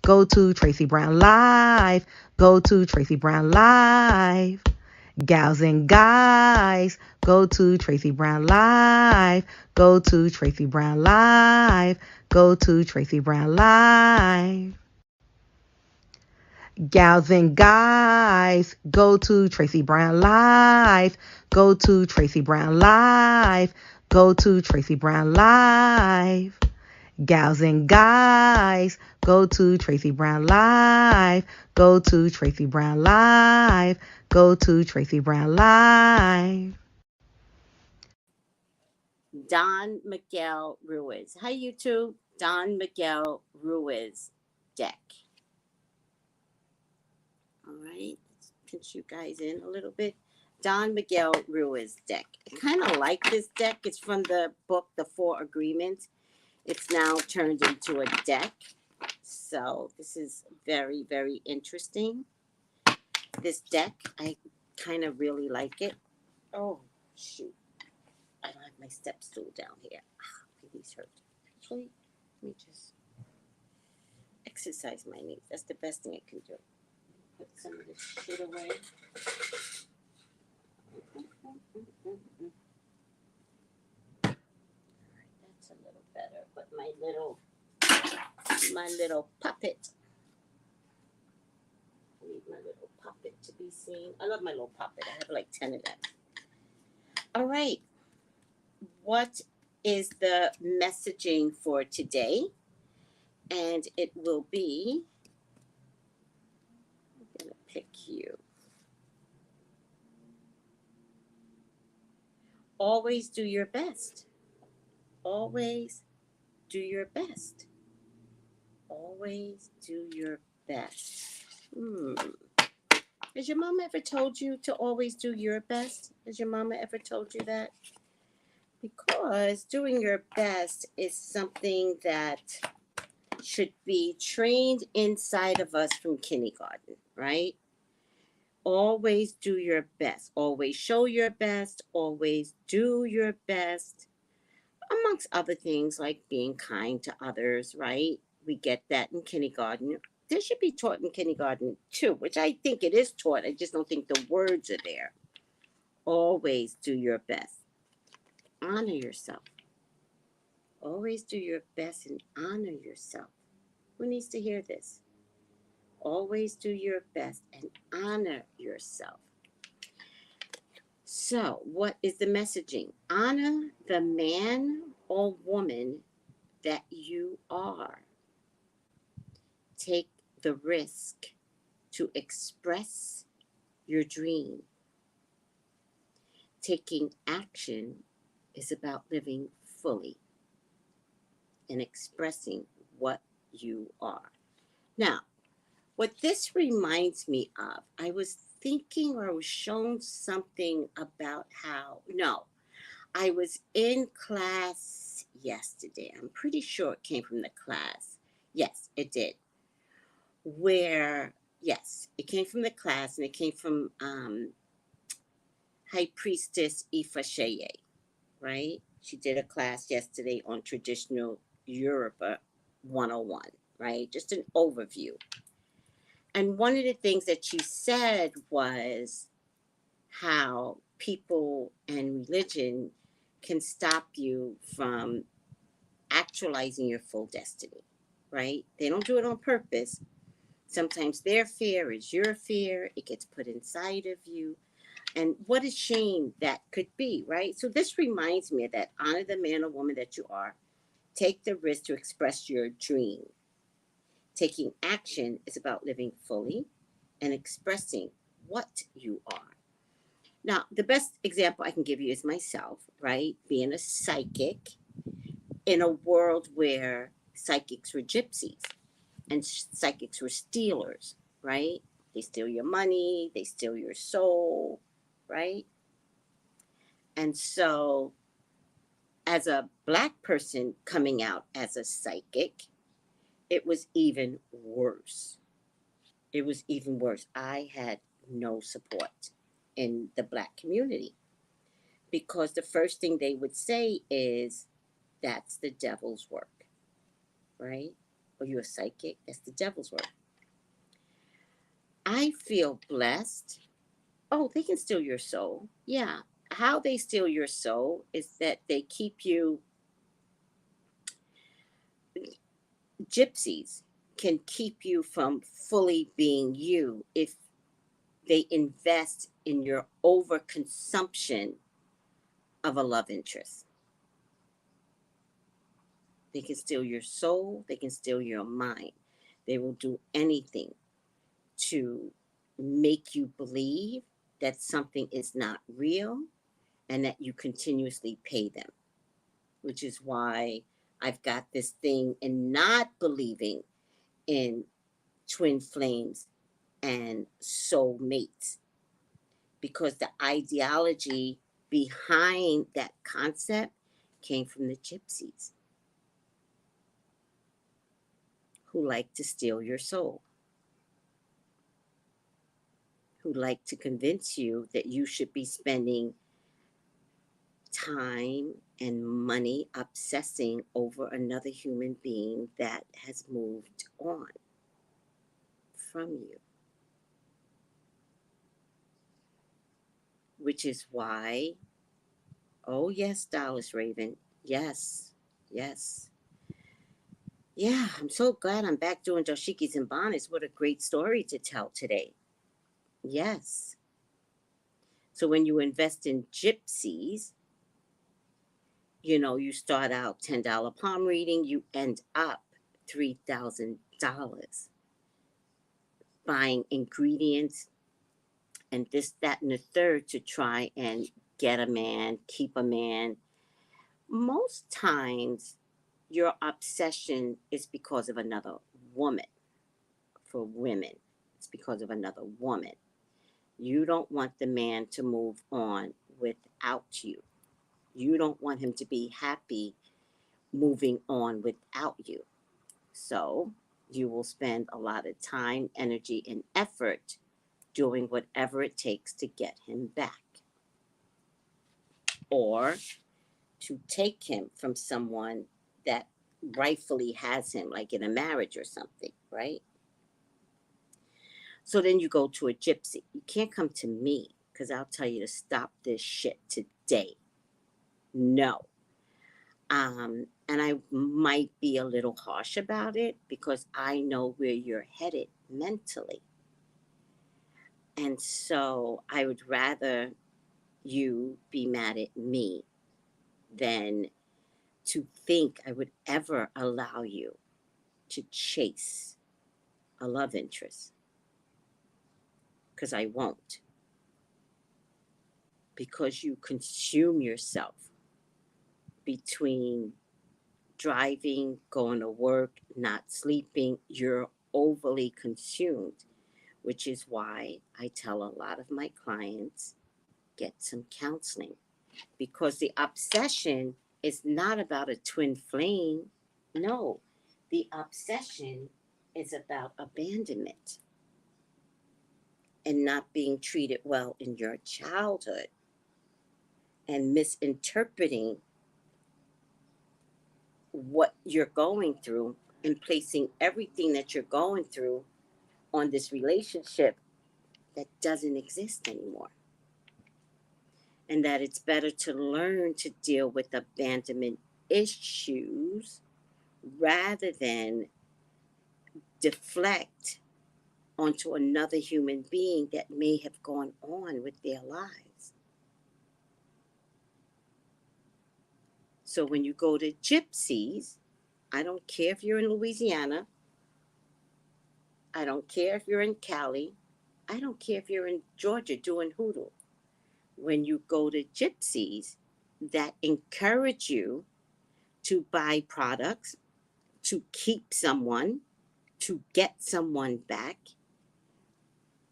go to Tracey Brown Live, go to Tracey Brown Live. Gals and guys, go to Tracey Brown Live, go to Tracey Brown Live, go to Tracey Brown Live. Gals and guys, go to Tracey Brown Live, go to Tracey Brown Live, go to Tracey Brown Live. Gals and guys, go to Tracey Brown Live, go to Tracey Brown Live, go to Tracey Brown Live. Don Miguel Ruiz. Hi, YouTube. Don Miguel Ruiz deck. All right, let's pinch you guys in a little bit. Don Miguel Ruiz deck. I kind of like this deck. It's from the book, The Four Agreements. It's now turned into a deck. So this is very, very interesting. This deck, I kind of really like it. Oh, shoot. I don't have my step stool down here. My knees hurt. Actually, let me just exercise my knees. That's the best thing I can do. Put some of this shit away. All right, that's a little better. But my little puppet. I need my little puppet to be seen. I love my little puppet. I have like 10 of them. All right. What is the messaging for today? And it will be, I'm going to pick you. Always do your best. Always do your best. Always do your best. Has your mama ever told you to always do your best? Has your mama ever told you that? Because doing your best is something that should be trained inside of us from kindergarten, right? Always do your best. Always show your best. Always do your best. Amongst other things like being kind to others, right? We get that in kindergarten. This should be taught in kindergarten too, which I think it is taught. I just don't think the words are there. Always do your best. Honor yourself. Always do your best and honor yourself. Who needs to hear this? Always do your best and honor yourself. So, what is the messaging? Honor the man or woman that you are. Take the risk to express your dream. Taking action is about living fully and expressing what you are. Now, what this reminds me of, I was thinking or I was shown something about how, I was in class yesterday. I'm pretty sure it came from the class. Yes, it did. Yes, it came from the class and it came from High Priestess Ifasheye, right? She did a class yesterday on traditional Yoruba 101, right? Just an overview. And one of the things that she said was how people and religion can stop you from actualizing your full destiny, right? They don't do it on purpose. Sometimes their fear is your fear. It gets put inside of you. And what a shame that could be, right? So this reminds me of that. Honor the man or woman that you are. Take the risk to express your dream. Taking action is about living fully and expressing what you are. Now, the best example I can give you is myself, right? Being a psychic in a world where psychics were gypsies and psychics were stealers, right? They steal your money, they steal your soul, right? And so as a Black person coming out as a psychic, it was even worse. It was even worse. I had no support in the Black community because the first thing they would say is, that's the devil's work, right? or you're a psychic. That's the devil's work. I feel blessed. Oh, they can steal your soul. Yeah. How they steal your soul is that they keep you, gypsies can keep you from fully being you if they invest in your overconsumption of a love interest. They can steal your soul, they can steal your mind. They will do anything to make you believe that something is not real and that you continuously pay them, which is why I've got this thing in not believing in twin flames and soul mates, because the ideology behind that concept came from the gypsies who like to steal your soul, who like to convince you that you should be spending time and money obsessing over another human being that has moved on from you. Which is why, oh yes, Dallas Raven, yes, yes. Yeah, I'm so glad I'm back doing Dashikis and Bonnets. What a great story to tell today. Yes. So when you invest in gypsies, you start out $10 palm reading, you end up $3,000 buying ingredients and this, that, and the third to try and get a man, keep a man. Most times, your obsession is because of another woman. For women, it's because of another woman. You don't want the man to move on without you. You don't want him to be happy moving on without you. So you will spend a lot of time, energy, and effort doing whatever it takes to get him back, or to take him from someone that rightfully has him, like in a marriage or something, right? So then you go to a gypsy. You can't come to me because I'll tell you to stop this shit today. No. And I might be a little harsh about it because I know where you're headed mentally. And so I would rather you be mad at me than to think I would ever allow you to chase a love interest. Because I won't. Because you consume yourself between driving, going to work, not sleeping. You're overly consumed, which is why I tell a lot of my clients, get some counseling. Because the obsession is not about a twin flame. No, the obsession is about abandonment and not being treated well in your childhood and misinterpreting what you're going through and placing everything that you're going through on this relationship that doesn't exist anymore. And that it's better to learn to deal with abandonment issues rather than deflect onto another human being that may have gone on with their lives. So when you go to gypsies, I don't care if you're in Louisiana, I don't care if you're in Cali, I don't care if you're in Georgia doing hoodoo. When you go to gypsies that encourage you to buy products, to keep someone, to get someone back,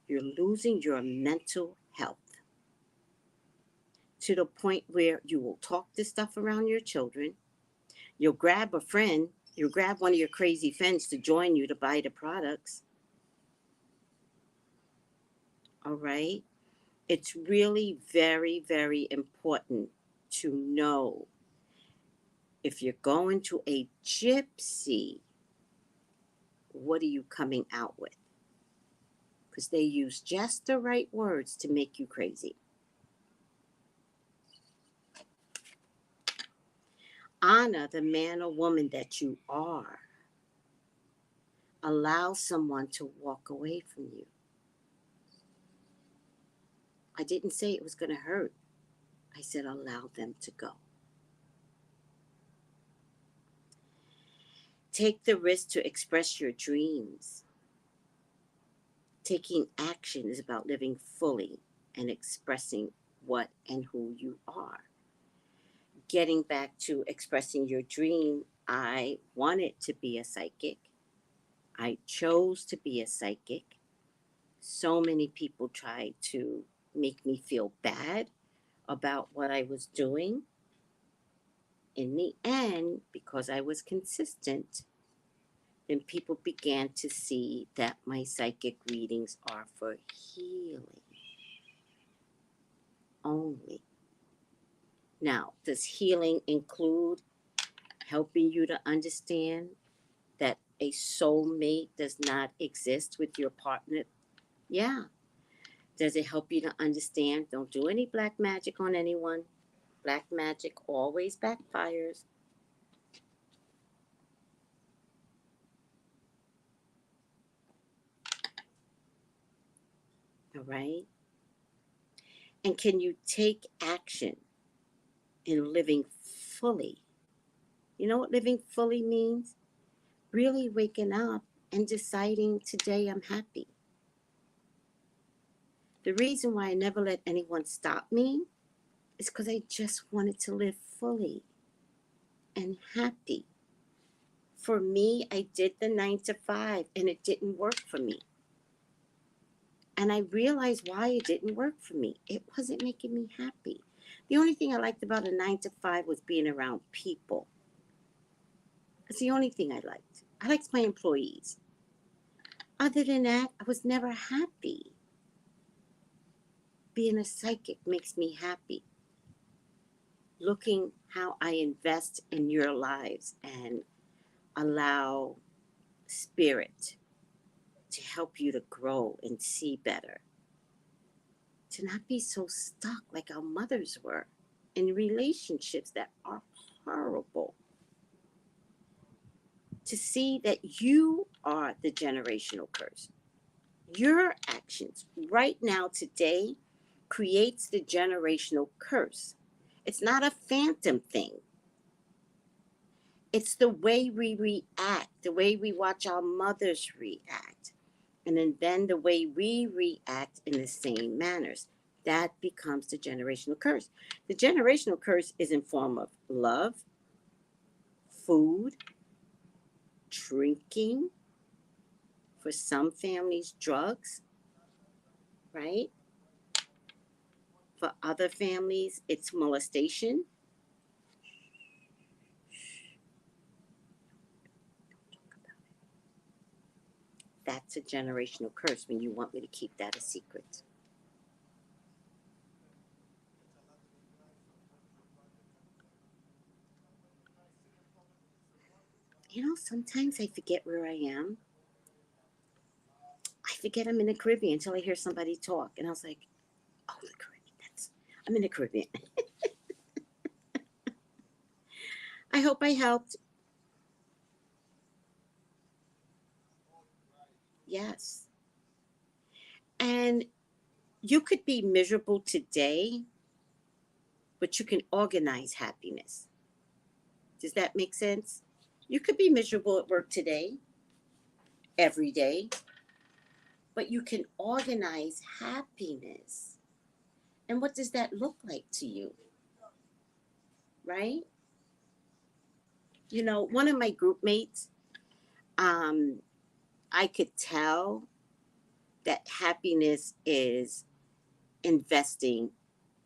you're losing your mental health to the point where you will talk this stuff around your children. You'll grab a friend, you'll grab one of your crazy friends to join you to buy the products. All right? It's really very, very important to know if you're going to a gypsy, what are you coming out with? Because they use just the right words to make you crazy. Honor the man or woman that you are. Allow someone to walk away from you. I didn't say it was going to hurt. I said allow them to go. Take the risk to express your dreams. Taking action is about living fully and expressing what and who you are. Getting back to expressing your dream, I wanted to be a psychic. I chose to be a psychic. So many people tried to make me feel bad about what I was doing. In the end, because I was consistent, then people began to see that my psychic readings are for healing only. Now, does healing include helping you to understand that a soulmate does not exist with your partner? Yeah. Does it help you to understand? Don't do any black magic on anyone. Black magic always backfires. All right? And can you take action in living fully? You know what living fully means? Really waking up and deciding today I'm happy. The reason why I never let anyone stop me is because I just wanted to live fully and happy. For me, I did the 9 to 5 and it didn't work for me. And I realized why it didn't work for me. It wasn't making me happy. The only thing I liked about a 9 to 5 was being around people. That's the only thing I liked. I liked my employees. Other than that, I was never happy. Being a psychic makes me happy. Looking how I invest in your lives and allow spirit to help you to grow and see better. To not be so stuck like our mothers were in relationships that are horrible. To see that you are the generational curse. Your actions right now, today, creates the generational curse. It's not a phantom thing. It's the way we react, the way we watch our mothers react, and then the way we react in the same manners. That becomes the generational curse. The generational curse is in form of love, food, drinking, for some families, drugs, right? For other families, it's molestation. That's a generational curse when you want me to keep that a secret. You know, sometimes I forget where I am. I forget I'm in the Caribbean until I hear somebody talk. And I was like, oh, the Caribbean. I'm in the Caribbean. I hope I helped. Yes. And you could be miserable today, but you can organize happiness. Does that make sense? You could be miserable at work today, every day, but you can organize happiness. And what does that look like to you? Right? You know, one of my group mates, I could tell that happiness is investing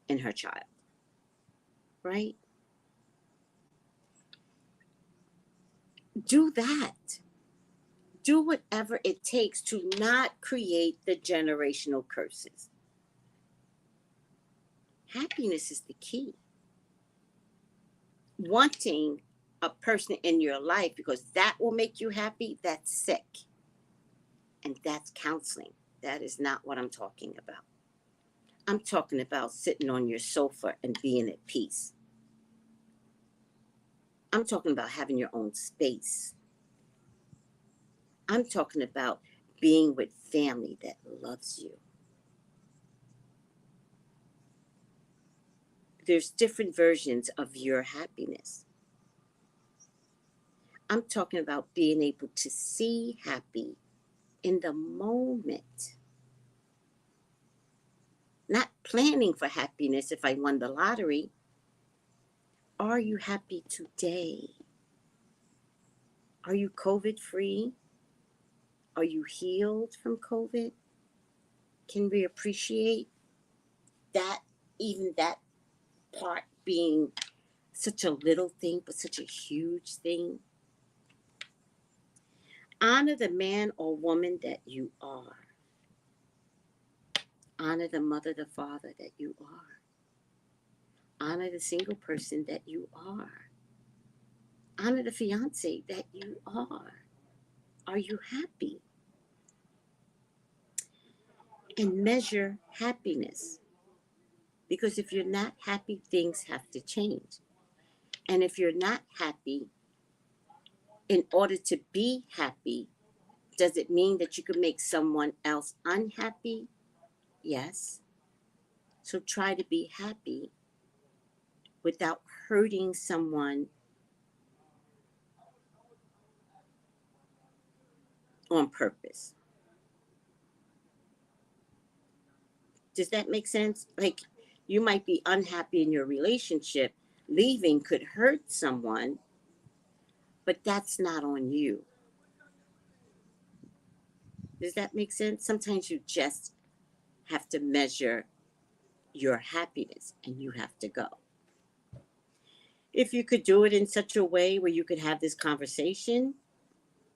in her child, right? Do that. Do whatever it takes to not create the generational curses. Happiness is the key. Wanting a person in your life because that will make you happy, that's sick. And that's counseling. That is not what I'm talking about. I'm talking about sitting on your sofa and being at peace. I'm talking about having your own space. I'm talking about being with family that loves you. There's different versions of your happiness. I'm talking about being able to see happy in the moment. Not planning for happiness if I won the lottery. Are you happy today? Are you COVID free? Are you healed from COVID? Can we appreciate that, even that part being such a little thing, but such a huge thing? Honor the man or woman that you are. Honor the mother, the father that you are. Honor the single person that you are. Honor the fiance that you are. Are you happy? And measure happiness. Because if you're not happy, things have to change. And if you're not happy, in order to be happy, does it mean that you can make someone else unhappy? Yes. So try to be happy without hurting someone on purpose. Does that make sense? Like, you might be unhappy in your relationship. Leaving could hurt someone, but that's not on you. Does that make sense? Sometimes you just have to measure your happiness and you have to go. If you could do it in such a way where you could have this conversation,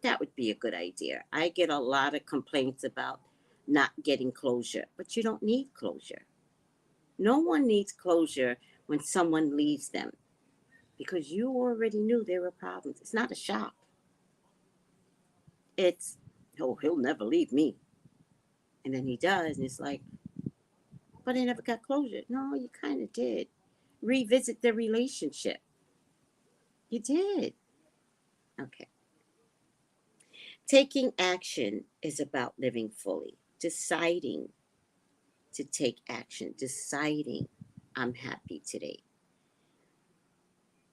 that would be a good idea. I get a lot of complaints about not getting closure, but you don't need closure. No one needs closure when someone leaves them because you already knew there were problems. It's not a shock. It's, oh, he'll never leave me. And then he does, and it's like, but I never got closure. No, you kind of did. Revisit the relationship. You did. Okay. Taking action is about living fully, deciding to take action, deciding I'm happy today,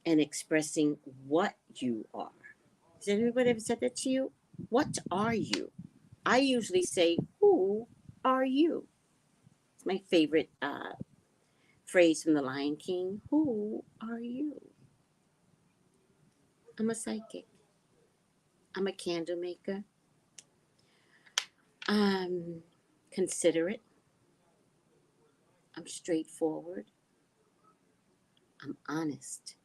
and expressing what you are. Has anybody ever said that to you? What are you? I usually say, who are you? It's my favorite phrase from The Lion King. Who are you? I'm a psychic. I'm a candle maker. I'm considerate. I'm straightforward. I'm honest.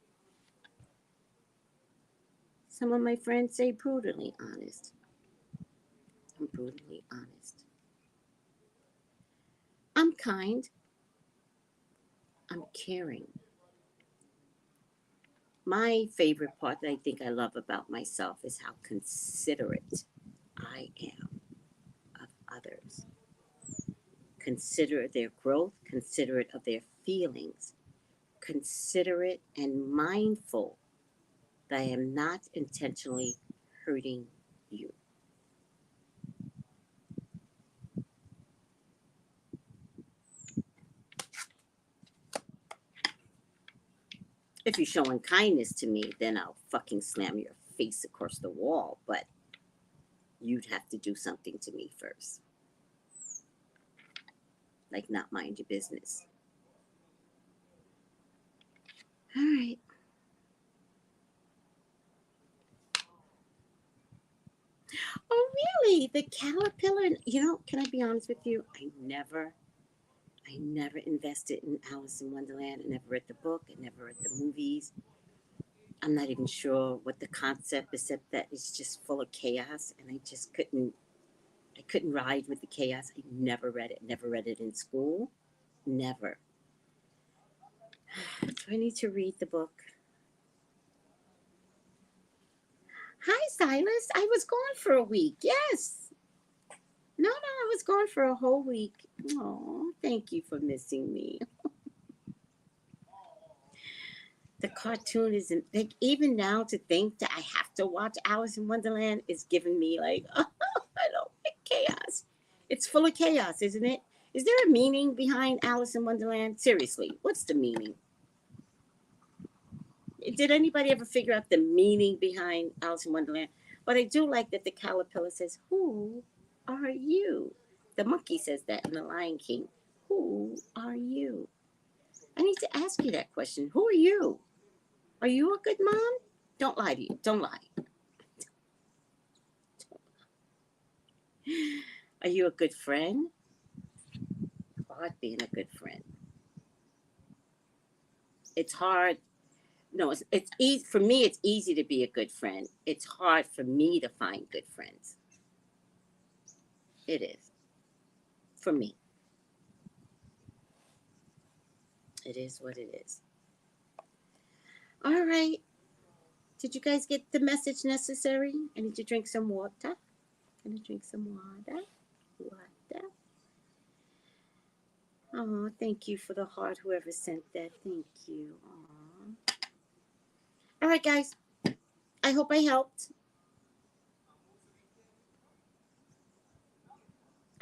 Some of my friends say brutally honest. I'm brutally honest. I'm kind. I'm caring. My favorite part that I think I love about myself is how considerate I am of others. Considerate their growth, considerate of their feelings, considerate and mindful that I am not intentionally hurting you. If you're showing kindness to me, then I'll fucking slam your face across the wall, but you'd have to do something to me first. Like not mind your business. All right. Oh, really? The caterpillar? You know, can I be honest with you? I never invested in Alice in Wonderland. I never read the book. I never read the movies. I'm not even sure what the concept, except that it's just full of chaos, and I couldn't ride with the chaos. I never read it. Never read it in school. Never. Do I need to read the book? Hi, Silas. I was gone for a week. Yes. was gone for a whole week. Oh, thank you for missing me. The cartoon isn't like, even now to think that I have to watch Alice in Wonderland is giving me like, oh, I don't like chaos. It's full of chaos, isn't it? Is there a meaning behind Alice in Wonderland? Seriously, what's the meaning? Did anybody ever figure out the meaning behind Alice in Wonderland? But I do like that the caterpillar says, "Who are you?" The monkey says that in The Lion King. Who are you? I need to ask you that question. Who are you? Are you a good mom? Don't lie to you. Don't lie. Are you a good friend? Hard being a good friend. It's hard. No, it's easy for me. It's easy to be a good friend. It's hard for me to find good friends. It is for me. It is what it is. All right. Did you guys get the message necessary? I need to drink some water. Gonna drink some water. Water. Oh, thank you for the heart, whoever sent that. Thank you. Aw. All right, guys. I hope I helped.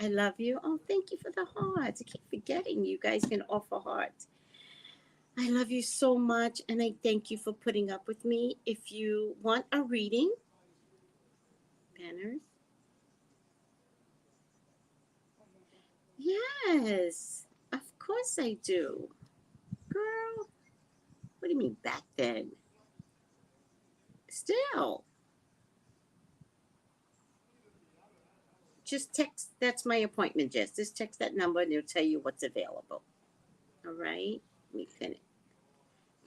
I love you. Oh, thank you for the hearts. I keep forgetting you guys can offer hearts. I love you so much, and I thank you for putting up with me. If you want a reading, banners. Yes, of course I do. Girl, what do you mean back then? Still. Just text, that's my appointment, Jess. Just text that number and it'll tell you what's available. All right? Let me pin it.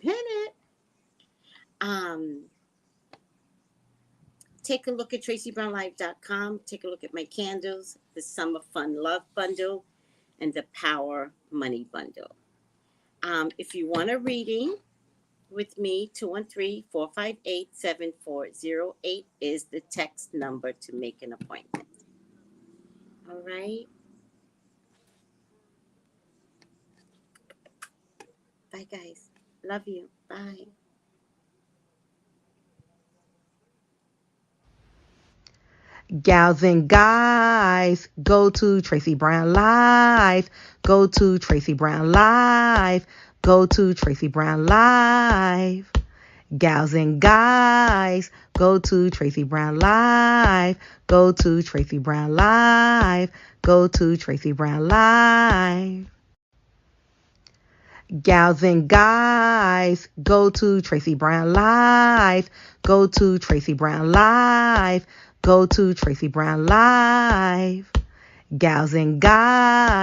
Pin it. Take a look at TraceyBrownlive.com. Take a look at my candles, the Summer Fun Love Bundle, and the Power Money Bundle. If you want a reading with me, 213-458-7408 is the text number to make an appointment. All right? Bye, guys. Love you. Bye. Gals and guys, go to Tracey Brown Live. Go to Tracey Brown Live. Go to Tracey Brown Live. Gals and guys, go to Tracey Brown Live. Go to Tracey Brown Live. Go to Tracey Brown Live. Gals and guys, go to Tracey Brown Live. Go to Tracey Brown Live. Go to Tracey Brown Live. Gals and guys.